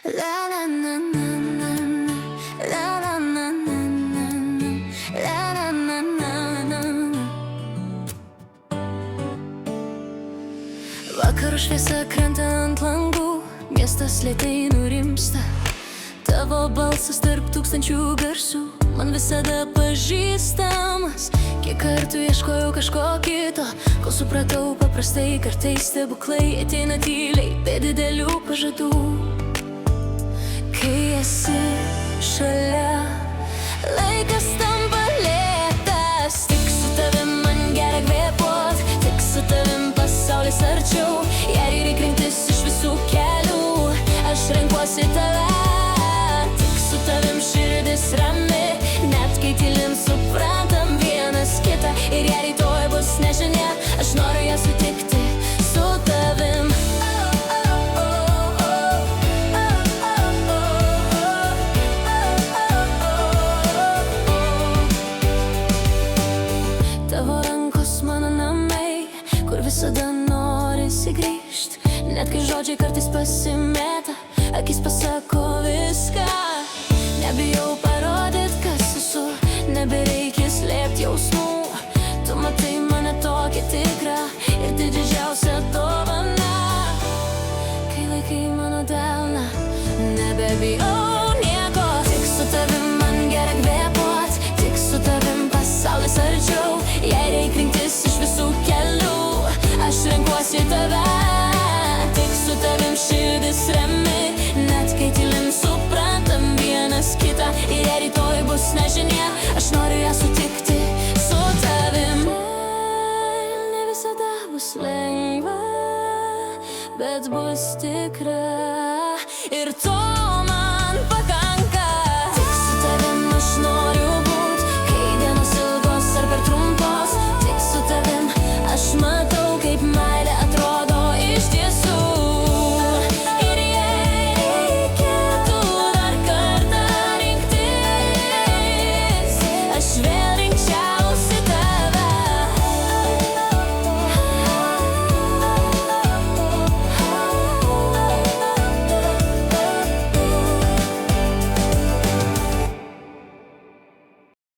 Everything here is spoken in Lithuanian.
La la na na na na. La la na na na na. La la na na na na. Vakaro šviesa krenta ant langų, miestas lėtai nurimsta. Tavo balsas tarp tūkstančių garsų man visada pažįstamas. Kiek kartų ieškojau kažko kito, kol supratau paprastai, kartais stebuklai ateina tyliai, be didelių pažadų. Kai esi šalia, laikas tampa lėtas. Tik su tavim man gera kvėpuot, tik su tavim pasaulis arčiau. Jei reik rinktis iš visų kelių, aš renkuosi tave. Tik su tavim širdis rami, net kai tylim suprantam vienas kitą. Ir jei rytoj bus nežinia, aš noriu ją sutikti su tavim. Tavo rankos mano namai, kur visada norisi grįžt. Net kai žodžiai kartais pasimeta, akis pasako viską. Nebijau parodyt, kas esu, nebereikia slėpt jausmų. Tu matai mane tokia tikra ir tai didžiausia dovana. Kai laikai mano delną, nebebijau nieko. Tik su tavim man gera kvėpuot, tik su tavim pasaulis arčiau. Jei reik rinktis iš visų kelių, aš renkuosi tave. Tik su tavim širdis rami, net kai tylim suprantam vienas kitą. Ir jei rytoj bus nežinia, aš noriu ją sutikti su tavim. Ne visada bus lengva, bet bus tikra. Ir to